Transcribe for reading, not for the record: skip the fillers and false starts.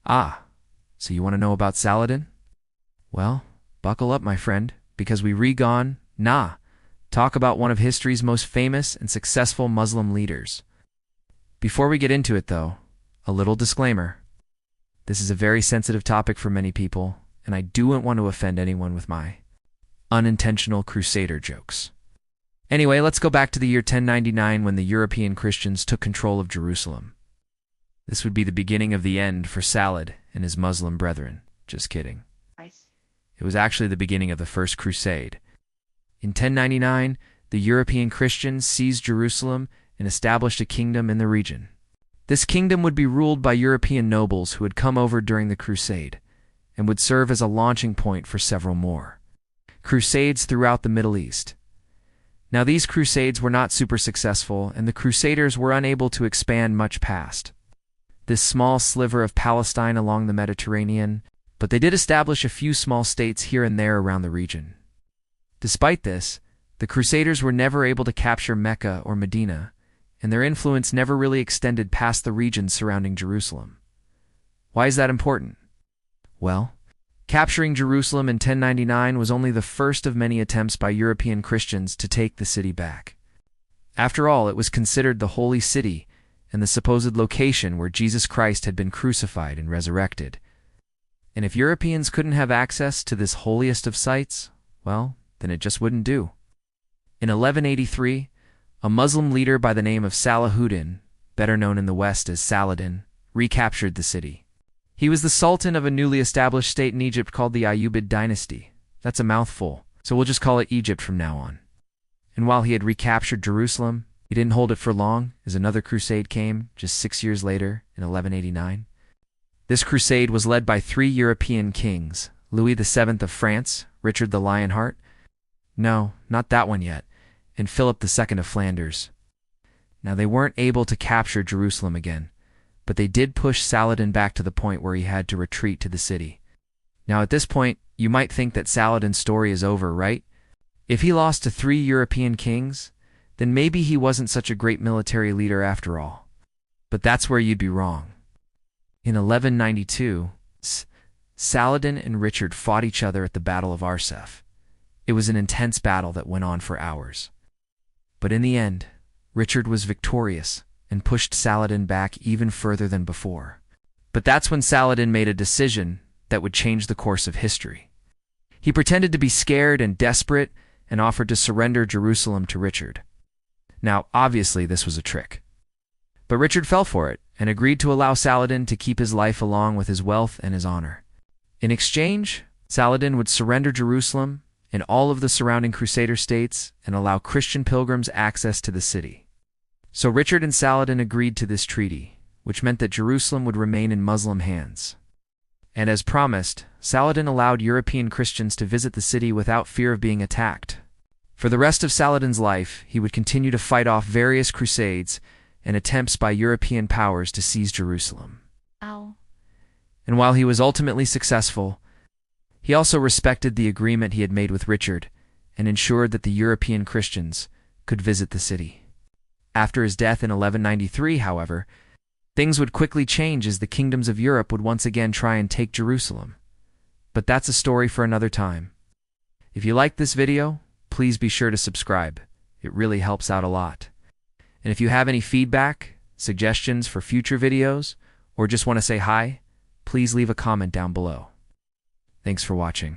Ah, so you want to know about Saladin? Well, buckle up, my friend, because talk about one of history's most famous and successful Muslim leaders. Before we get into it, though, a little disclaimer. This is a very sensitive topic for many people, and I don't want to offend anyone with my unintentional crusader jokes. Anyway, let's go back to the year 1099 when the European Christians took control of Jerusalem. This would be the beginning of the end for Saladin and his Muslim brethren. Just kidding. It was actually the beginning of the First Crusade. In 1099, the European Christians seized Jerusalem and established a kingdom in the region. This kingdom would be ruled by European nobles who had come over during the Crusade and would serve as a launching point for several more Crusades throughout the Middle East. Now, these Crusades were not super successful, and the Crusaders were unable to expand much past this small sliver of Palestine along the Mediterranean, but they did establish a few small states here and there around the region. Despite this, the Crusaders were never able to capture Mecca or Medina, and their influence never really extended past the regions surrounding Jerusalem. Why is that important? Well, capturing Jerusalem in 1099 was only the first of many attempts by European Christians to take the city back. After all, it was considered the holy city and the supposed location where Jesus Christ had been crucified and resurrected. And if Europeans couldn't have access to this holiest of sites, well, then it just wouldn't do. In 1183, a Muslim leader by the name of Salahuddin, better known in the West as Saladin, recaptured the city. He was the sultan of a newly established state in Egypt called the al-Ayyubi dynasty. That's a mouthful, so we'll just call it Egypt from now on. And while he had recaptured Jerusalem, he didn't hold it for long, as another crusade came just 6 years later in 1189. This crusade was led by 3 European kings, Louis VII of France, Richard the Lionheart, no, not that one yet, and Philip II of Flanders. Now, they weren't able to capture Jerusalem again, but they did push Saladin back to the point where he had to retreat to the city. Now, at this point, you might think that Saladin's story is over, right? If he lost to 3 European kings, then maybe he wasn't such a great military leader after all. But that's where you'd be wrong. In 1192, Saladin and Richard fought each other at the Battle of Arsef. It was an intense battle that went on for hours. But in the end, Richard was victorious and pushed Saladin back even further than before. But that's when Saladin made a decision that would change the course of history. He pretended to be scared and desperate and offered to surrender Jerusalem to Richard. Now, obviously, this was a trick. But Richard fell for it and agreed to allow Saladin to keep his life along with his wealth and his honor. In exchange, Saladin would surrender Jerusalem and all of the surrounding Crusader states and allow Christian pilgrims access to the city. So Richard and Saladin agreed to this treaty, which meant that Jerusalem would remain in Muslim hands. And as promised, Saladin allowed European Christians to visit the city without fear of being attacked. For the rest of Saladin's life, he would continue to fight off various crusades and attempts by European powers to seize Jerusalem. And while he was ultimately successful, he also respected the agreement he had made with Richard and ensured that the European Christians could visit the city. After his death in 1193, however, things would quickly change as the kingdoms of Europe would once again try and take Jerusalem. But that's a story for another time. If you liked this video, please be sure to subscribe. It really helps out a lot. And if you have any feedback, suggestions for future videos, or just want to say hi, please leave a comment down below. Thanks for watching.